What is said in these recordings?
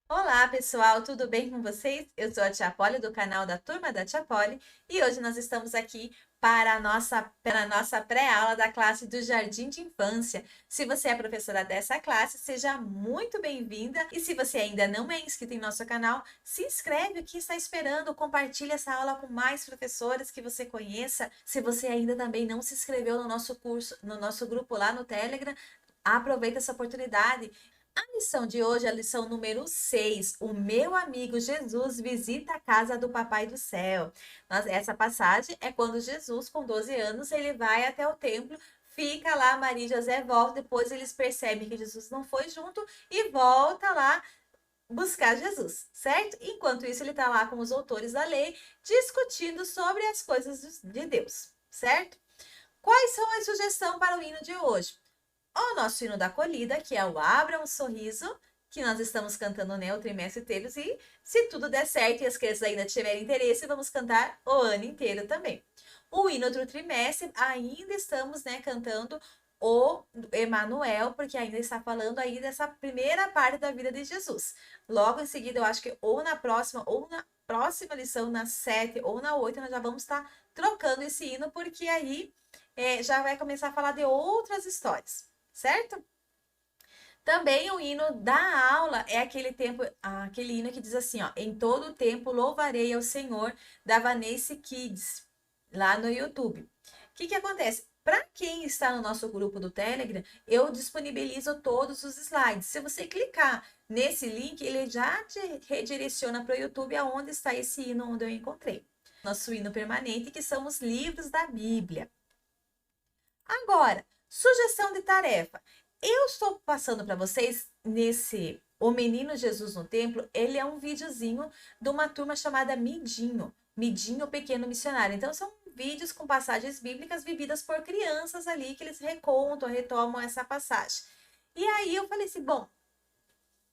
Olá, pessoal, tudo bem com vocês? Eu sou a Tia Polly do canal da Turma da Tia Polly e hoje nós estamos aqui para a nossa pré-aula da classe do Jardim de Infância. Se você é professora dessa classe, seja muito bem-vinda e se você ainda não é inscrito em nosso canal, se inscreve, o que está esperando? Compartilhe essa aula com mais professores que você conheça. Se você ainda também não se inscreveu no nosso curso, no nosso grupo lá no Telegram, aproveita essa oportunidade. A lição de hoje é a lição número 6. O meu amigo Jesus visita a casa do Papai do Céu. Essa passagem é quando Jesus, com 12 anos, ele vai até o templo, fica lá, Maria e José voltam, depois eles percebem que Jesus não foi junto e volta lá buscar Jesus, certo? Enquanto isso, ele está lá com os autores da lei, discutindo sobre as coisas de Deus, certo? Quais são as sugestões para o hino de hoje? O nosso hino da acolhida, que é o Abra um Sorriso, que nós estamos cantando, né, o trimestre inteiro, e se tudo der certo e as crianças ainda tiverem interesse, vamos cantar o ano inteiro também. O hino do trimestre, ainda estamos, né, cantando o Emanuel, porque ainda está falando aí dessa primeira parte da vida de Jesus. Logo em seguida, eu acho que ou na próxima lição, na 7 ou na 8, nós já vamos estar trocando esse hino, porque aí já vai começar a falar de outras histórias, certo? Também o hino da aula é aquele hino que diz assim, ó, em todo o tempo louvarei ao Senhor, da Vanessa Kids, lá no YouTube. O que acontece? Para quem está no nosso grupo do Telegram, eu disponibilizo todos os slides. Se você clicar nesse link, ele já te redireciona para o YouTube, aonde está esse hino onde eu encontrei. Nosso hino permanente, que são os livros da Bíblia. Agora, sugestão de tarefa. Eu estou passando para vocês nesse O Menino Jesus no Templo, ele é um videozinho de uma turma chamada Midinho, Midinho Pequeno Missionário. Então, são vídeos com passagens bíblicas vividas por crianças ali, que eles recontam, retomam essa passagem. E aí eu falei assim, bom,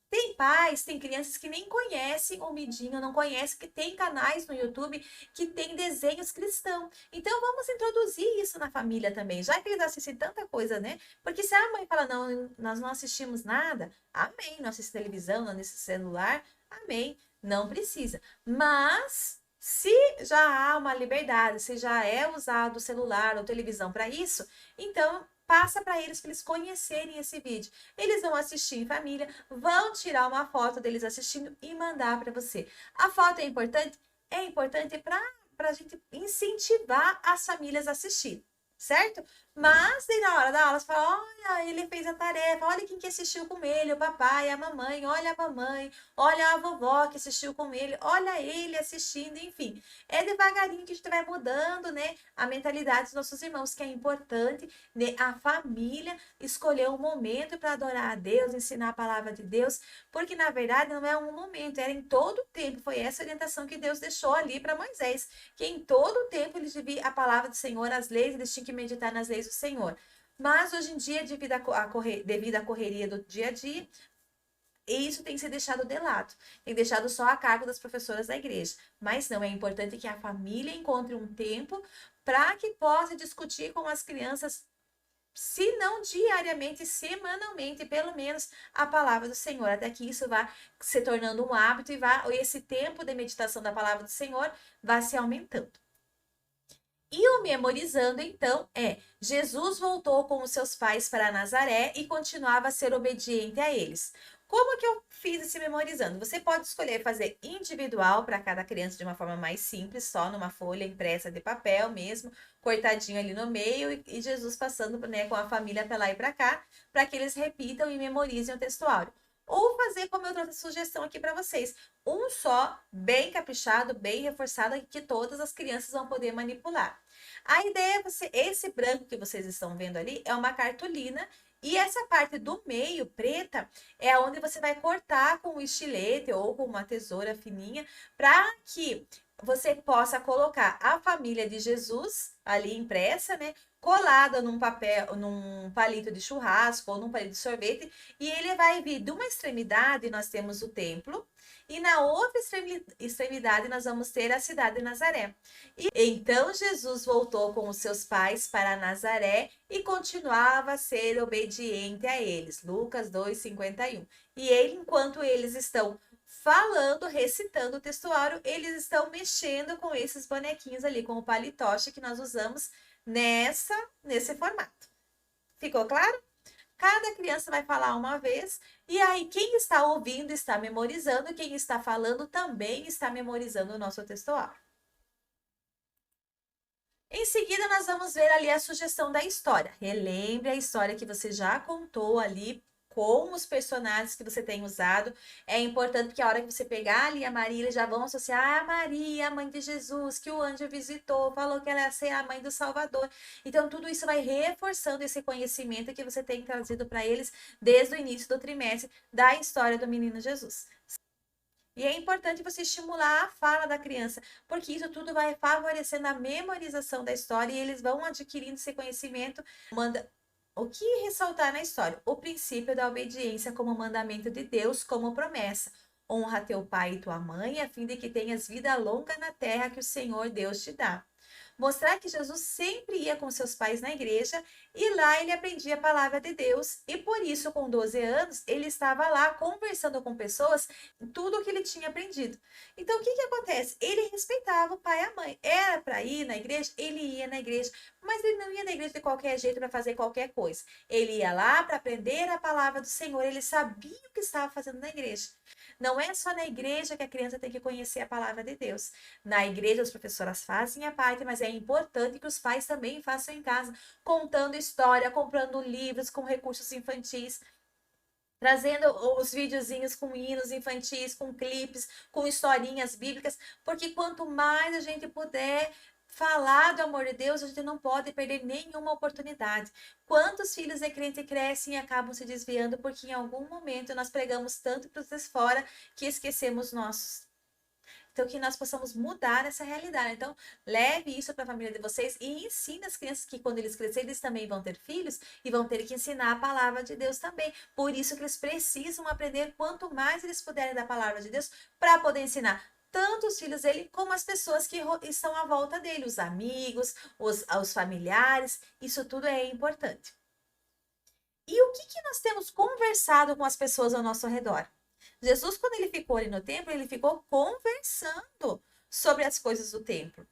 tem pais, tem crianças que nem conhecem o Midinho, não conhecem que tem canais no YouTube que tem desenhos cristãos. Então vamos introduzir isso na família também, já que eles assistem tanta coisa, né? Porque se a mãe fala, não, nós não assistimos nada, amém, não assiste televisão, não assiste celular, amém, não precisa. Mas se já há uma liberdade, se já é usado o celular ou televisão para isso, então passa para eles conhecerem esse vídeo. Eles vão assistir em família, vão tirar uma foto deles assistindo e mandar para você. A foto é importante? É importante para a gente incentivar as famílias a assistir, certo? Mas daí na hora da aula você fala, olha, ele fez a tarefa, olha quem que assistiu com ele, o papai, a mamãe, olha a vovó que assistiu com ele, olha ele assistindo, enfim. É devagarinho que a gente vai mudando, né, a mentalidade dos nossos irmãos, que é importante, né, a família escolher um momento para adorar a Deus, ensinar a palavra de Deus, porque na verdade não é um momento, era em todo o tempo, foi essa orientação que Deus deixou ali para Moisés, que em todo o tempo eles deviam a palavra do Senhor, as leis, eles tinham que meditar nas leis do Senhor. Mas hoje em dia, devido à correria do dia a dia, isso tem que ser deixado de lado, tem deixado só a cargo das professoras da igreja. Mas não, é importante que a família encontre um tempo para que possa discutir com as crianças, se não diariamente, semanalmente, pelo menos, a palavra do Senhor, até que isso vá se tornando um hábito e esse tempo de meditação da palavra do Senhor vá se aumentando. E o memorizando, então, é: Jesus voltou com os seus pais para Nazaré e continuava a ser obediente a eles. Como que eu fiz esse memorizando? Você pode escolher fazer individual para cada criança de uma forma mais simples, só numa folha impressa de papel mesmo, cortadinho ali no meio, e Jesus passando, né, com a família para lá e para cá, para que eles repitam e memorizem o textuário. Ou fazer como eu trouxe sugestão aqui para vocês, um só, bem caprichado, bem reforçado, que todas as crianças vão poder manipular. A ideia é esse branco que vocês estão vendo ali é uma cartolina e essa parte do meio, preta, é onde você vai cortar com um estilete ou com uma tesoura fininha para que você possa colocar a família de Jesus ali impressa, né? Colada num papel, num palito de churrasco ou num palito de sorvete, e ele vai vir de uma extremidade, nós temos o templo, e na outra extremidade nós vamos ter a cidade de Nazaré. E então Jesus voltou com os seus pais para Nazaré e continuava a ser obediente a eles. Lucas 2:51. E ele, enquanto eles estão falando, recitando o textuário, eles estão mexendo com esses bonequinhos ali, com o palitoche que nós usamos nesse formato. Ficou claro? Cada criança vai falar uma vez, e aí quem está ouvindo está memorizando, quem está falando também está memorizando o nosso textuário. Em seguida, nós vamos ver ali a sugestão da história. Relembre a história que você já contou ali com os personagens que você tem usado. É importante porque a hora que você pegar ali a Maria, eles já vão associar a Maria, a mãe de Jesus, que o anjo visitou, falou que ela ia ser a mãe do Salvador. Então, tudo isso vai reforçando esse conhecimento que você tem trazido para eles desde o início do trimestre da história do menino Jesus. E é importante você estimular a fala da criança, porque isso tudo vai favorecendo a memorização da história e eles vão adquirindo esse conhecimento. Manda o que ressaltar na história? O princípio da obediência como mandamento de Deus, como promessa. Honra teu pai e tua mãe, a fim de que tenhas vida longa na terra que o Senhor Deus te dá. Mostrar que Jesus sempre ia com seus pais na igreja e lá ele aprendia a palavra de Deus. E por isso, com 12 anos, ele estava lá conversando com pessoas tudo o que ele tinha aprendido. Então, o que acontece? Ele respeitava o pai e a mãe. Era para ir na igreja? Ele ia na igreja, mas ele não ia na igreja de qualquer jeito para fazer qualquer coisa. Ele ia lá para aprender a palavra do Senhor. Ele sabia o que estava fazendo na igreja. Não é só na igreja que a criança tem que conhecer a palavra de Deus. Na igreja, as professoras fazem a parte, mas é importante que os pais também façam em casa, contando história, comprando livros com recursos infantis, trazendo os videozinhos com hinos infantis, com clipes, com historinhas bíblicas, porque quanto mais a gente puder falar do amor de Deus, a gente não pode perder nenhuma oportunidade. Quantos filhos de crente crescem e acabam se desviando porque em algum momento nós pregamos tanto para os fora que esquecemos nossos. Então, que nós possamos mudar essa realidade. Então, leve isso para a família de vocês e ensine as crianças que quando eles crescerem, eles também vão ter filhos e vão ter que ensinar a palavra de Deus também. Por isso que eles precisam aprender quanto mais eles puderem da palavra de Deus para poder ensinar tanto os filhos dele como as pessoas que estão à volta dele, os amigos, os familiares. Isso tudo é importante. E o que nós temos conversado com as pessoas ao nosso redor? Jesus, quando ele ficou ali no templo, ele ficou conversando sobre as coisas do templo,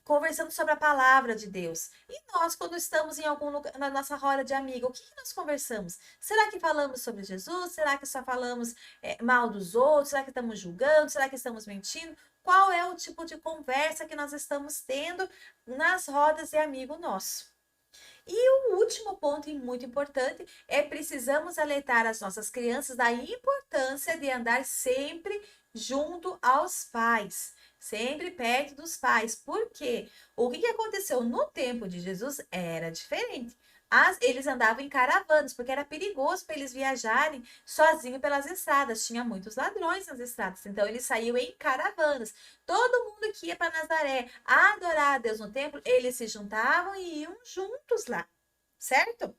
conversando sobre a palavra de Deus. E nós, quando estamos em algum lugar, na nossa roda de amigo, o que nós conversamos? Será que falamos sobre Jesus? Será que só falamos mal dos outros? Será que estamos julgando? Será que estamos mentindo? Qual é o tipo de conversa que nós estamos tendo nas rodas de amigo nosso? E o último ponto, e muito importante, é precisamos alertar as nossas crianças da importância de andar sempre junto aos pais, sempre perto dos pais. Por quê? O que aconteceu no tempo de Jesus era diferente. Eles andavam em caravanas, porque era perigoso para eles viajarem sozinhos pelas estradas. Tinha muitos ladrões nas estradas, então eles saíam em caravanas. Todo mundo que ia para Nazaré adorar a Deus no templo, eles se juntavam e iam juntos lá, certo?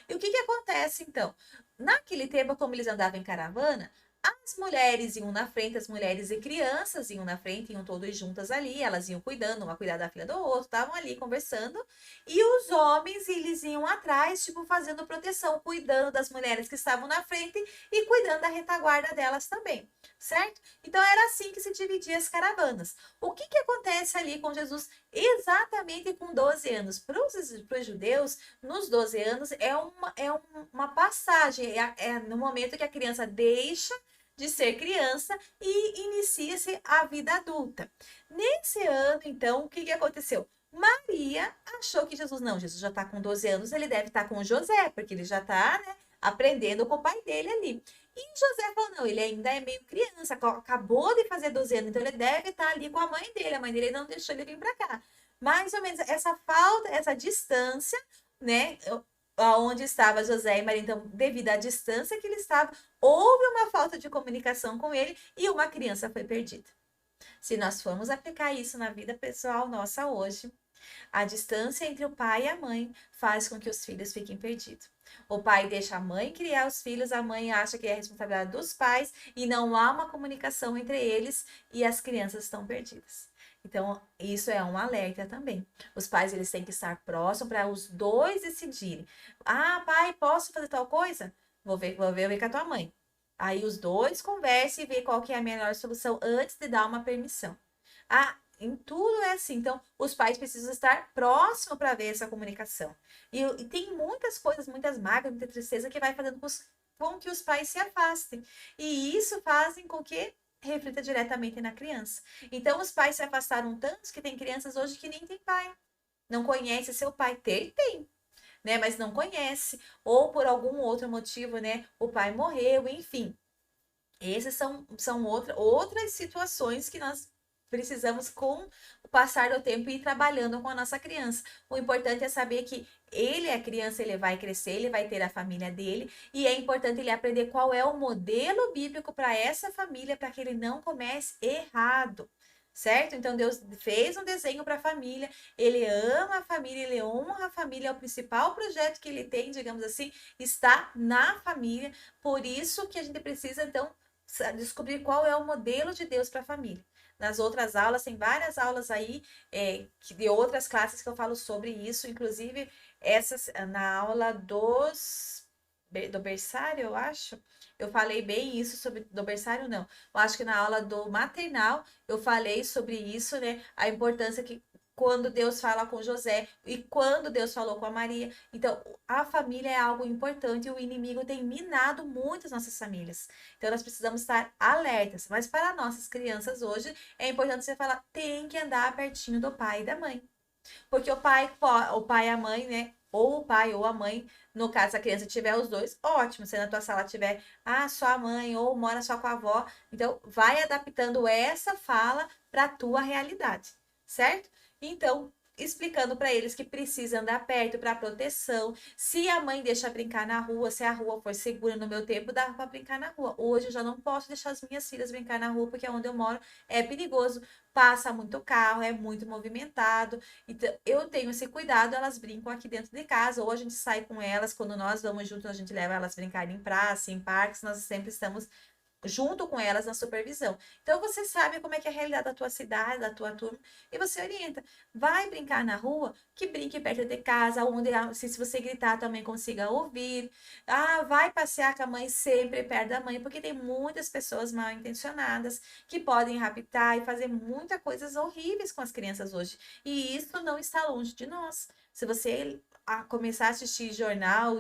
E o que acontece então? Naquele tempo, como eles andavam em caravana, as mulheres iam na frente, as mulheres e crianças iam na frente, iam todas juntas ali, elas iam cuidando, uma cuidar da filha do outro, estavam ali conversando, e os homens, eles iam atrás, tipo, fazendo proteção, cuidando das mulheres que estavam na frente e cuidando da retaguarda delas também, certo? Então, era assim que se dividia as caravanas. O que acontece ali com Jesus exatamente com 12 anos? Para os judeus, nos 12 anos, é uma passagem, é no momento que a criança deixa de ser criança e inicia-se a vida adulta. Nesse ano, então, o que aconteceu? Maria achou que Jesus já está com 12 anos, ele deve estar com José, porque ele já está, né, aprendendo com o pai dele ali. E José falou, não, ele ainda é meio criança, acabou de fazer 12 anos, então ele deve estar ali com a mãe dele não deixou ele vir para cá. Mais ou menos essa falta, essa distância, né, onde estava José e Maria, então, devido à distância que ele estava, houve uma falta de comunicação com ele e uma criança foi perdida. Se nós formos aplicar isso na vida pessoal nossa hoje, a distância entre o pai e a mãe faz com que os filhos fiquem perdidos. O pai deixa a mãe criar os filhos, a mãe acha que é a responsabilidade dos pais e não há uma comunicação entre eles e as crianças estão perdidas. Então, isso é um alerta também. Os pais, eles têm que estar próximos para os dois decidirem. Ah, pai, posso fazer tal coisa? Vou ver com a tua mãe. Aí os dois conversam e vê qual que é a melhor solução antes de dar uma permissão. Ah, em tudo é assim. Então, os pais precisam estar próximos para ver essa comunicação. E tem muitas coisas, muitas mágoas, muita tristeza que vai fazendo com que os pais se afastem. E isso fazem com que reflita diretamente na criança. Então, os pais se afastaram tanto que tem crianças hoje que nem tem pai. Não conhece seu pai. Tem, né? Mas não conhece. Ou por algum outro motivo, né? O pai morreu, enfim. Essas são outras situações que nós precisamos, com o passar do tempo, ir trabalhando com a nossa criança. O importante é saber que ele é criança, ele vai crescer, ele vai ter a família dele, e é importante ele aprender qual é o modelo bíblico para essa família, para que ele não comece errado. Certo? Então Deus fez um desenho para a família, ele ama a família, ele honra a família, é o principal projeto que ele tem, digamos assim, está na família. Por isso que a gente precisa, então, descobrir qual é o modelo de Deus para a família. Nas outras aulas, tem várias aulas aí de outras classes que eu falo sobre isso, inclusive essas na aula do berçário, eu acho. Eu falei bem isso sobre do berçário, não. Eu acho que na aula do maternal eu falei sobre isso, né? A importância que quando Deus fala com José e quando Deus falou com a Maria. Então, a família é algo importante e o inimigo tem minado muito as nossas famílias. Então, nós precisamos estar alertas. Mas para nossas crianças hoje, é importante você falar, tem que andar pertinho do pai e da mãe. Porque o pai e a mãe, né? Ou o pai ou a mãe, no caso, se a criança tiver os dois, ótimo. Se na tua sala tiver, só a mãe ou mora só com a avó. Então, vai adaptando essa fala para a tua realidade, certo? Então, explicando para eles que precisa andar perto para proteção. Se a mãe deixa brincar na rua, se a rua for segura no meu tempo, dá para brincar na rua. Hoje eu já não posso deixar as minhas filhas brincar na rua, porque é onde eu moro é perigoso. Passa muito carro, é muito movimentado. Então, eu tenho esse cuidado, elas brincam aqui dentro de casa, ou a gente sai com elas, quando nós vamos juntos, a gente leva elas brincar em praça, em parques, nós sempre estamos junto com elas na supervisão. Então você sabe como é que é a realidade da tua cidade, da tua turma, e você orienta. Vai brincar na rua, que brinque perto de casa, onde se você gritar também consiga ouvir. Vai passear com a mãe sempre perto da mãe, porque tem muitas pessoas mal intencionadas que podem raptar e fazer muitas coisas horríveis com as crianças hoje. E isso não está longe de nós. Se você começar a assistir jornal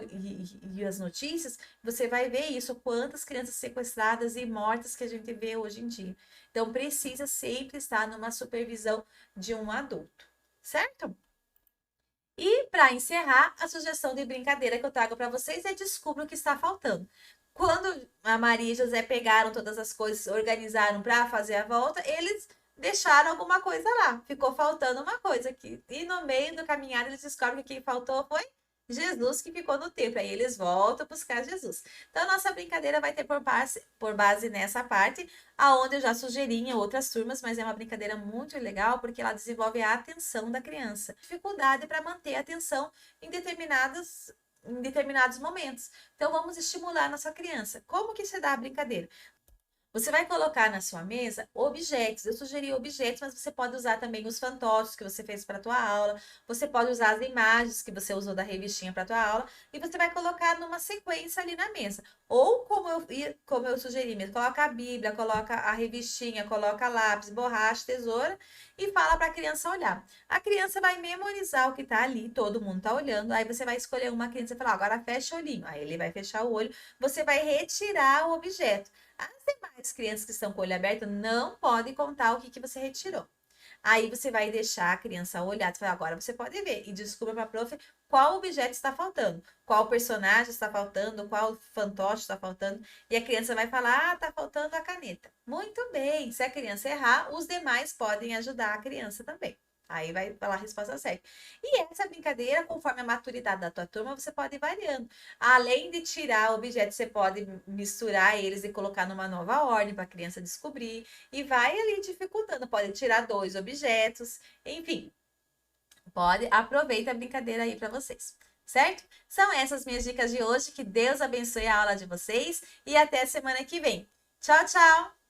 e as notícias, você vai ver isso, quantas crianças sequestradas e mortas que a gente vê hoje em dia. Então, precisa sempre estar numa supervisão de um adulto, certo? E, para encerrar, a sugestão de brincadeira que eu trago para vocês é descubra o que está faltando. Quando a Maria e José pegaram todas as coisas, organizaram para fazer a volta, eles deixaram alguma coisa lá. Ficou faltando uma coisa aqui. E no meio do caminhar, eles descobrem que quem faltou foi Jesus, que ficou no templo. Aí eles voltam a buscar Jesus. Então, a nossa brincadeira vai ter por base nessa parte, aonde eu já sugeri em outras turmas, mas é uma brincadeira muito legal, porque ela desenvolve a atenção da criança. Dificuldade para manter a atenção em determinados momentos. Então, vamos estimular a nossa criança. Como que se dá a brincadeira? Você vai colocar na sua mesa objetos. Eu sugeri objetos, mas você pode usar também os fantoches que você fez para a tua aula. Você pode usar as imagens que você usou da revistinha para a tua aula. E você vai colocar numa sequência ali na mesa. Ou como eu sugeri mesmo, coloca a Bíblia, coloca a revistinha, coloca lápis, borracha, tesoura e fala para a criança olhar. A criança vai memorizar o que está ali, todo mundo está olhando. Aí você vai escolher uma criança e falar, agora fecha o olhinho. Aí ele vai fechar o olho. Você vai retirar o objeto. As demais crianças que estão com o olho aberto não podem contar o que você retirou. Aí você vai deixar a criança olhar e falar, agora você pode ver. E descubra para a prof qual objeto está faltando, qual personagem está faltando, qual fantoche está faltando. E a criança vai falar, está faltando a caneta. Muito bem, se a criança errar, os demais podem ajudar a criança também. Aí vai falar a resposta certa. E essa brincadeira, conforme a maturidade da tua turma, você pode ir variando. Além de tirar objetos, você pode misturar eles e colocar numa nova ordem para a criança descobrir. E vai ali dificultando. Pode tirar 2 objetos. Enfim, aproveita a brincadeira aí para vocês. Certo? São essas minhas dicas de hoje. Que Deus abençoe a aula de vocês. E até semana que vem. Tchau, tchau!